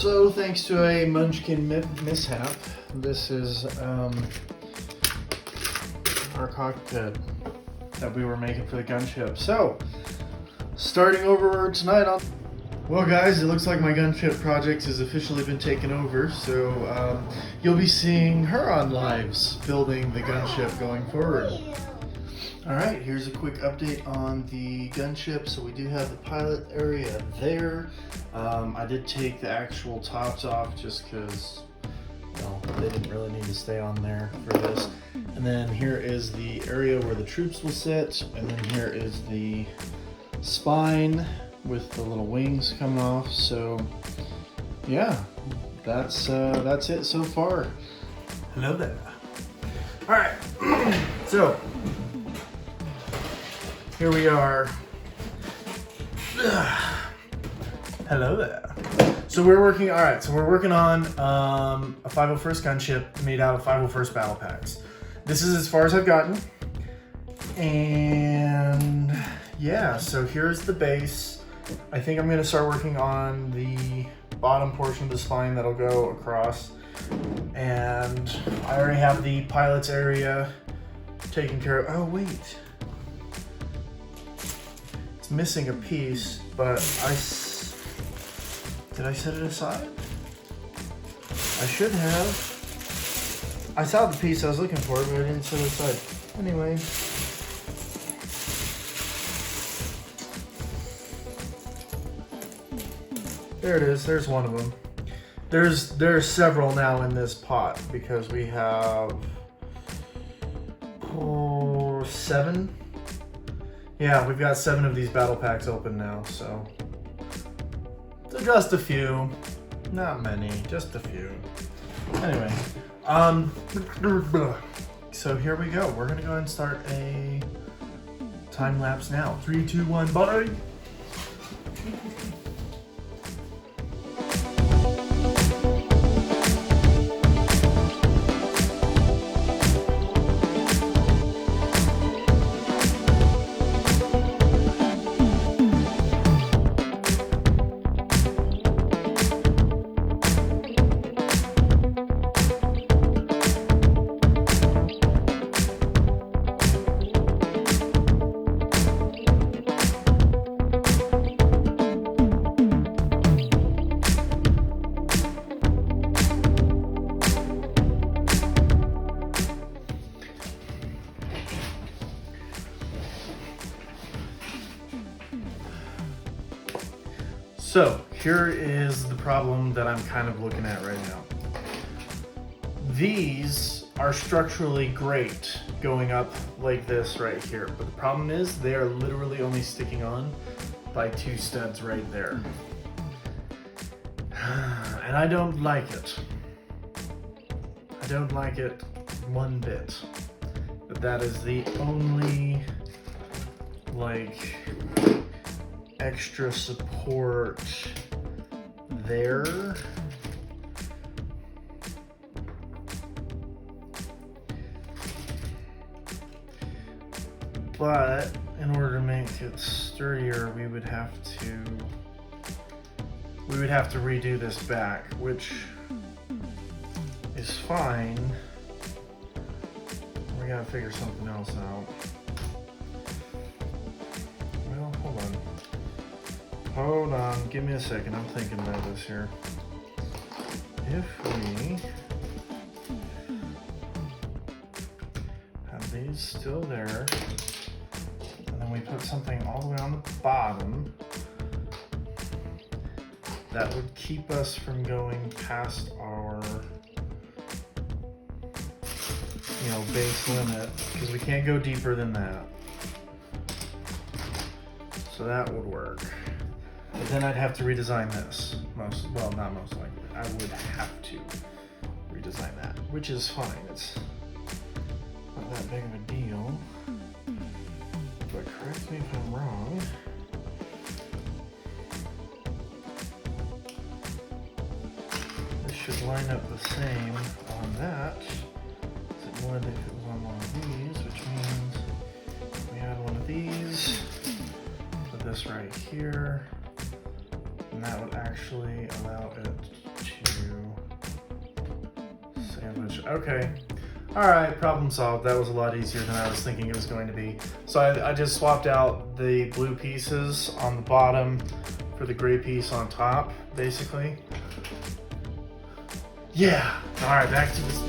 So thanks to a munchkin mishap, this is our cockpit that we were making for the gunship. So, starting over tonight on... Well guys, it looks like my gunship project has officially been taken over, so you'll be seeing her on lives building the gunship going forward. Alright, here's a quick update on the gunship. So we do have the pilot area there. I did take the actual tops off just because, well, they didn't really need to stay on there for this. And then here is the area where the troops will sit, and then here is the spine with the little wings coming off. So yeah, that's it so far. Hello there. All right, so here we are. Hello there. So we're working. All right, so we're working on a 501st gunship made out of 501st battle packs. This is as far as I've gotten, and yeah. So here's the base. I think I'm going to start working on the bottom portion of the spine that'll go across. And I already have the pilot's area taken care of. Oh, wait. It's missing a piece, but did I set it aside? I should have. I saw the piece I was looking for, but I didn't set it aside. Anyway. There it is, there's one of them. There's several now in this pot because we have 7. Yeah, we've got 7 of these battle packs open now, so just a few, not many, just a few. Anyway, so here we go. We're gonna go ahead and start a time lapse now. 3, 2, 1, bye. So here is the problem that I'm kind of looking at right now. These are structurally great going up like this right here, but the problem is they are literally only sticking on by 2 studs right there. And I don't like it. I don't like it one bit. But that is the only extra support there. But in order to make it sturdier, we would have to redo this back, which is fine. We gotta figure something else out. Well, hold on, give me a second, I'm thinking about this here. If we have these still there, and then we put something all the way on the bottom, that would keep us from going past our, base limit, because we can't go deeper than that. So that would work. But then I'd have to redesign this. Not most likely. I would have to redesign that, which is fine. It's not that big of a deal. But correct me if I'm wrong. This should line up the same on that as it would if it was on one of these, which means we had one of these, put this right here, and that would actually allow it Okay. All right, problem solved. That was a lot easier than I was thinking it was going to be. So I just swapped out the blue pieces on the bottom for the gray piece on top, basically. Yeah. All right, back to this.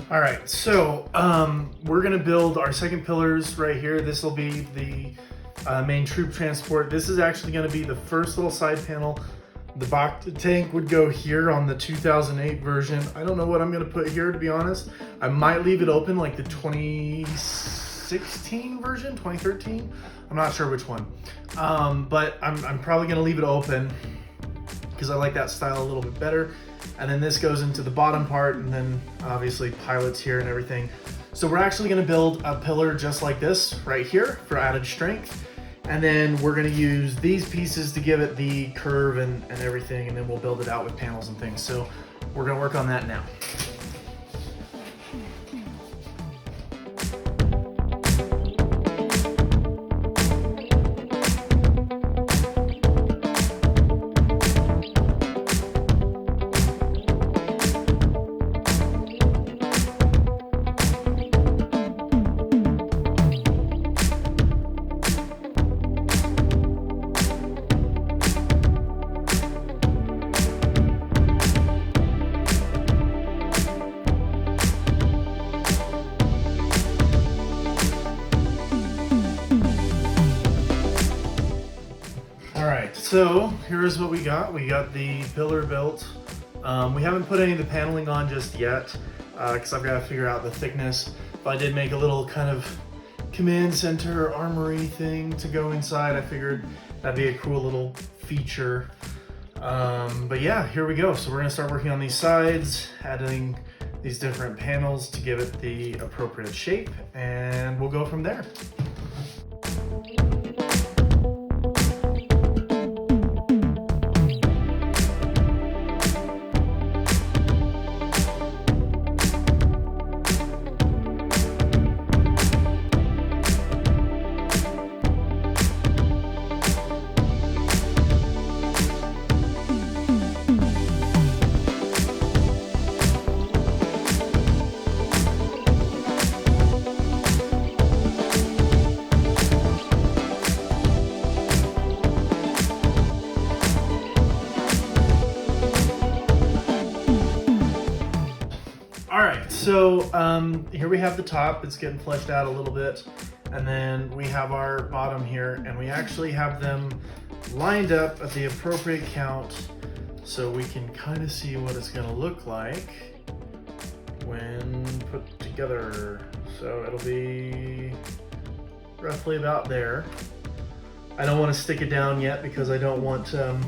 All right, so we're gonna build our second pillars right here. This will be the main troop transport. This is actually gonna be the first little side panel. The box tank would go here on the 2008 version. I don't know what I'm gonna put here, to be honest. I might leave it open like the 2016 version, 2013. I'm not sure which one, but I'm probably gonna leave it open because I like that style a little bit better. And then this goes into the bottom part, and then obviously pilots here and everything. So we're actually gonna build a pillar just like this right here for added strength. And then we're gonna use these pieces to give it the curve and everything, and then we'll build it out with panels and things. So we're gonna work on that now. So here's what we got. We got the pillar built. We haven't put any of the paneling on just yet because I've got to figure out the thickness. But I did make a little kind of command center armory thing to go inside. I figured that'd be a cool little feature. But yeah, here we go. So we're gonna start working on these sides, adding these different panels to give it the appropriate shape, and we'll go from there. So here we have the top. It's getting fleshed out a little bit, and then we have our bottom here, and we actually have them lined up at the appropriate count so we can kind of see what it's going to look like when put together. So it'll be roughly about there. I don't want to stick it down yet because I don't want to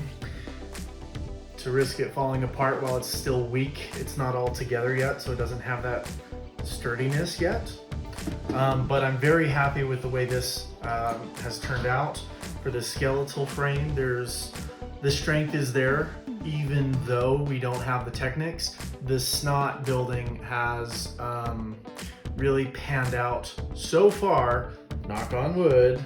risk it falling apart while it's still weak. It's not all together yet, so it doesn't have that sturdiness yet. But I'm very happy with the way this has turned out for the skeletal frame. The strength is there, even though we don't have the Technics. The snot building has really panned out so far, knock on wood.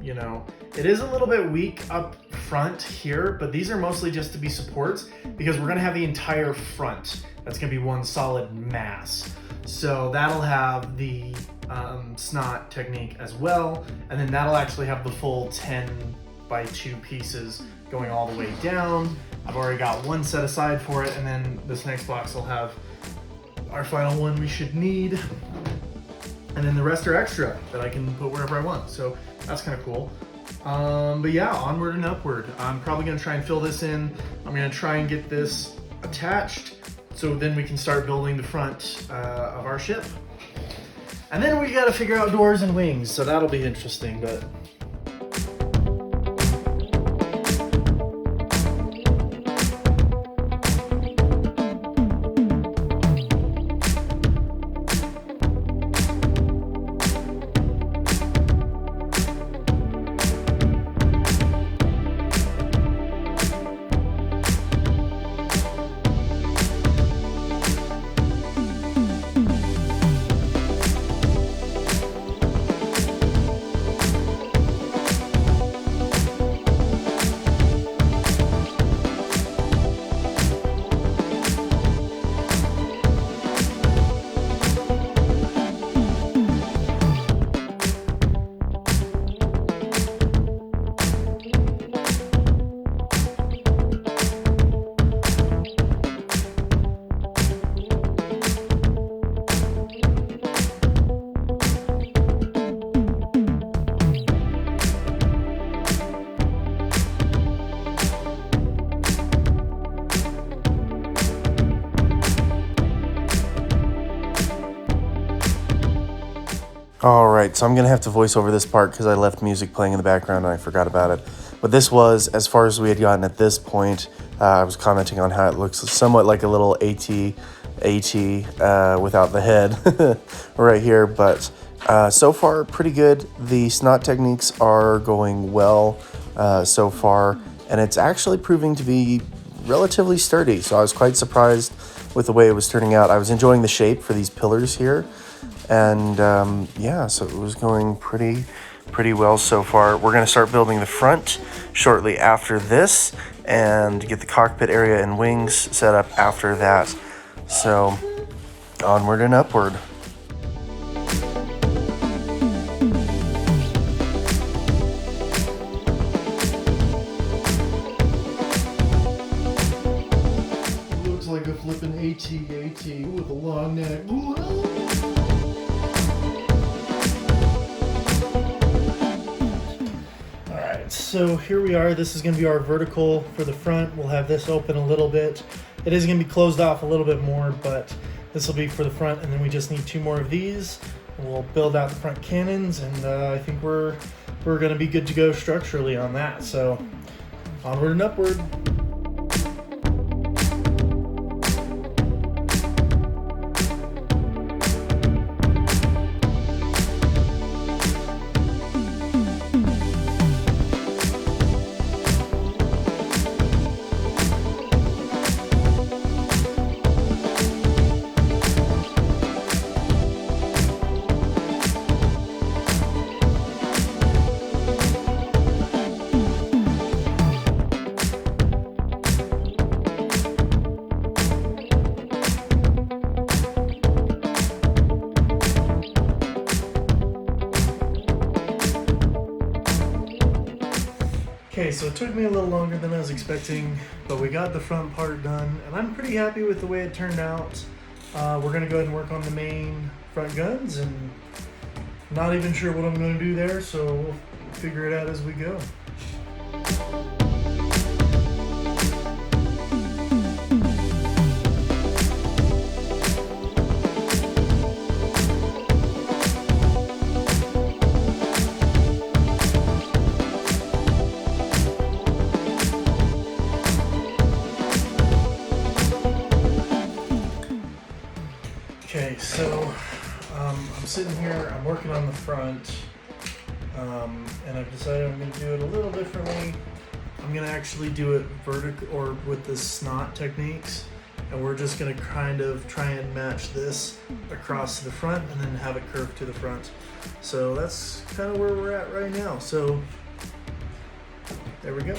You know, it is a little bit weak up front here, but these are mostly just to be supports because we're gonna have the entire front. That's gonna be one solid mass. So that'll have the snot technique as well, and then that'll actually have the full 10x2 pieces going all the way down. I've already got one set aside for it, and then this next box will have our final one we should need. And then the rest are extra that I can put wherever I want. So that's kind of cool. But yeah, onward and upward. I'm probably gonna try and fill this in. I'm gonna try and get this attached so then we can start building the front of our ship. And then we gotta figure out doors and wings, so that'll be interesting, but Alright, so I'm going to have to voice over this part because I left music playing in the background and I forgot about it. But this was, as far as we had gotten at this point, I was commenting on how it looks somewhat like a little AT without the head right here. But so far, pretty good. The snot techniques are going well so far, and it's actually proving to be relatively sturdy. So I was quite surprised with the way it was turning out. I was enjoying the shape for these pillars here. And yeah, so it was going pretty well so far. We're going to start building the front shortly after this and get the cockpit area and wings set up after that. So onward and upward. Looks like a flippin' AT-AT with a long neck. So here we are. This is going to be our vertical for the front. We'll have this open a little bit. It is going to be closed off a little bit more, but this will be for the front, and then we just need 2 more of these. And we'll build out the front cannons, and I think we're going to be good to go structurally on that. So onward and upward. Okay, so it took me a little longer than I was expecting, but we got the front part done, and I'm pretty happy with the way it turned out. We're going to go ahead and work on the main front guns, and not even sure what I'm going to do there, so we'll figure it out as we go. Okay, so I'm sitting here, I'm working on the front, and I've decided I'm going to do it a little differently. I'm going to actually do it vertical or with the snot techniques, and we're just going to kind of try and match this across to the front and then have it curve to the front. So that's kind of where we're at right now. So there we go.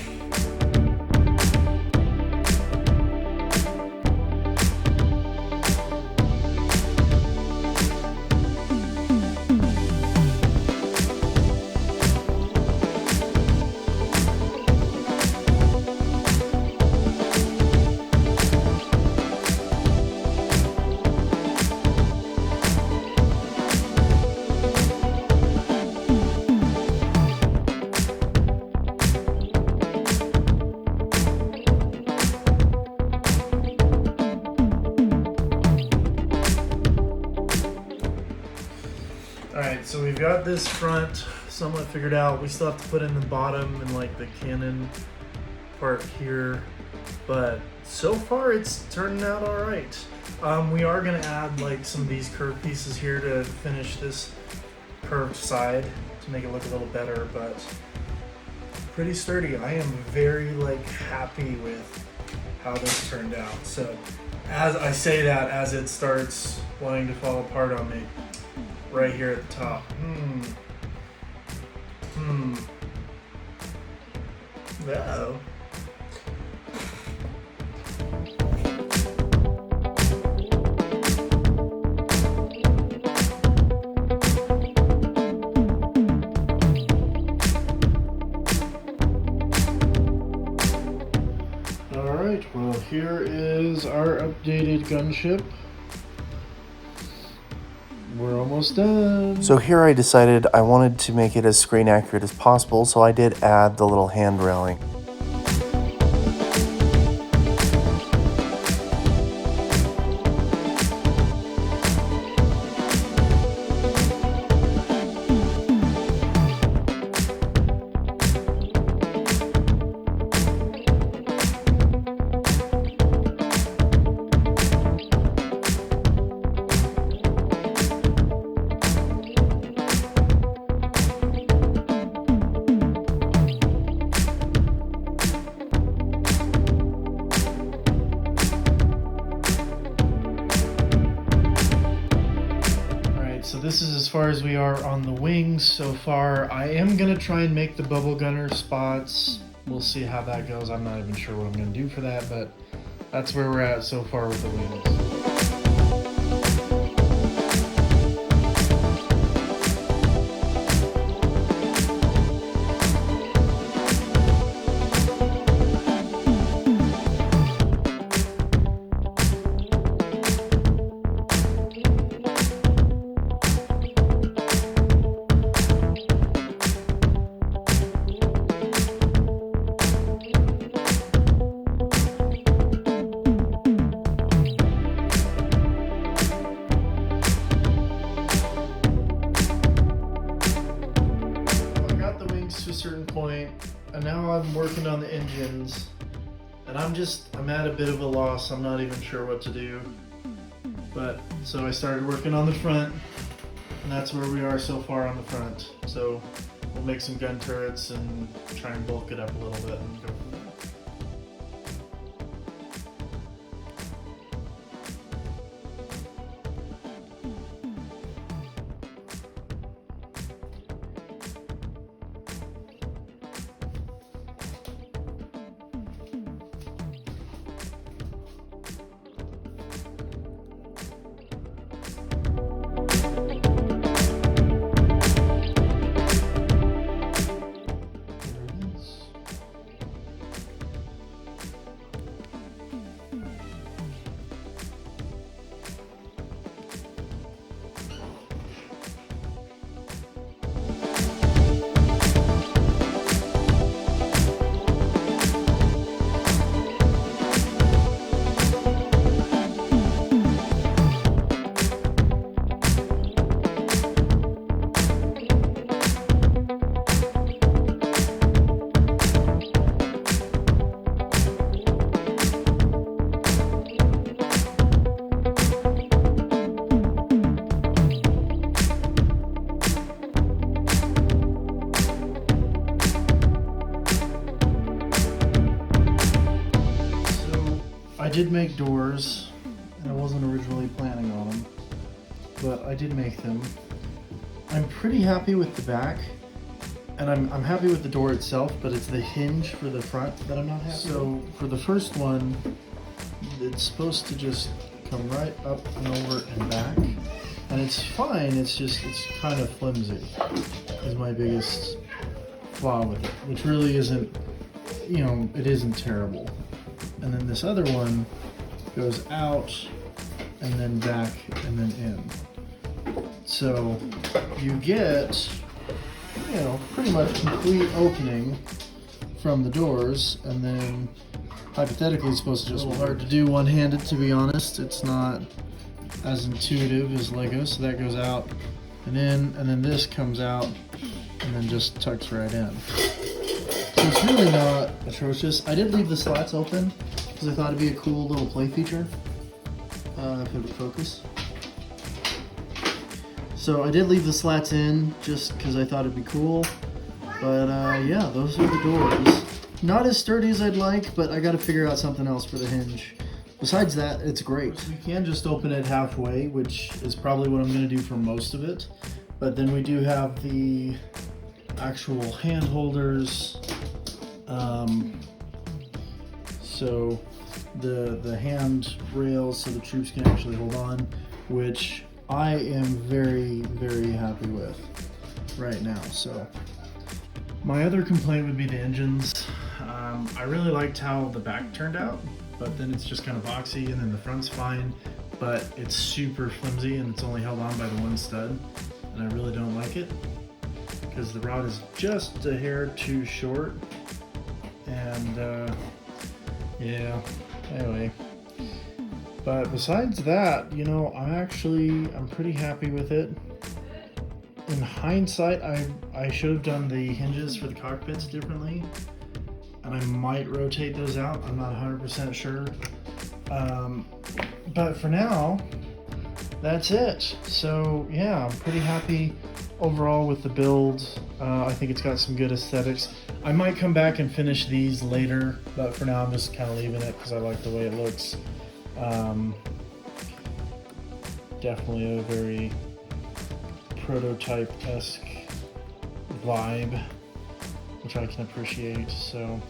Alright, so we've got this front somewhat figured out. We still have to put in the bottom and like the cannon part here, but so far it's turning out alright. We are going to add like some of these curved pieces here to finish this curved side to make it look a little better, but pretty sturdy. I am very like happy with how this turned out. So as I say that, as it starts wanting to fall apart on me right here at the top. Uh-oh. Alright, well here is our updated gunship. We're almost done. So here I decided I wanted to make it as screen accurate as possible, so I did add the little hand railing. as we are on the wings so far. I am gonna try and make the bubble gunner spots. We'll see how that goes. I'm not even sure what I'm gonna do for that, but that's where we're at so far with the wings. To a certain point, and now I'm working on the engines, and I'm at a bit of a loss. I'm not even sure what to do, but so I started working on the front, and that's where we are so far on the front. So we'll make some gun turrets and try and bulk it up a little bit and go from there. I did make doors, and I wasn't originally planning on them, but I did make them. I'm pretty happy with the back, and I'm happy with the door itself, but it's the hinge for the front that I'm not happy with. So for the first one, it's supposed to just come right up and over and back, and it's fine, it's kind of flimsy, is my biggest flaw with it, which really isn't, it isn't terrible. And then this other one goes out and then back and then in. So you get, pretty much complete opening from the doors, and then hypothetically it's supposed to just be hard to do one-handed, to be honest. It's not as intuitive as Lego, so that goes out and in, and then this comes out and then just tucks right in. So it's really not atrocious. I did leave the slats open because I thought it'd be a cool little play feature, if it would focus. So I did leave the slats in just because I thought it'd be cool. But yeah, those are the doors. Not as sturdy as I'd like, but I gotta figure out something else for the hinge. Besides that, it's great. So you can just open it halfway, which is probably what I'm gonna do for most of it. But then we do have the actual hand holders. So the hand rails so the troops can actually hold on, which I am very, very happy with right now. So my other complaint would be the engines. I really liked how the back turned out, but then it's just kind of boxy, and then the front's fine, but it's super flimsy and it's only held on by the one stud, and I really don't like it because the rod is just a hair too short. And yeah, anyway, but besides that, I'm pretty happy with it. In hindsight, I should have done the hinges for the cockpits differently, and I might rotate those out. I'm not 100% sure, but for now, that's it. So yeah, I'm pretty happy overall with the build. I think it's got some good aesthetics. I might come back and finish these later, but for now I'm just kind of leaving it because I like the way it looks. Definitely a very prototype-esque vibe, which I can appreciate. So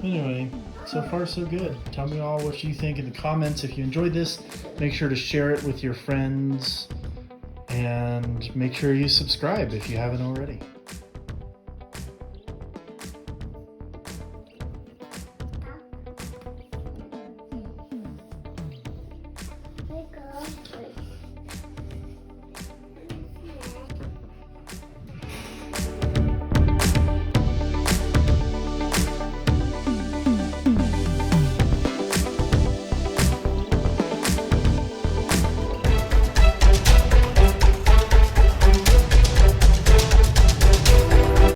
anyway, so far so good. Tell me all what you think in the comments. If you enjoyed this, make sure to share it with your friends, and make sure you subscribe if you haven't already. Hey girl.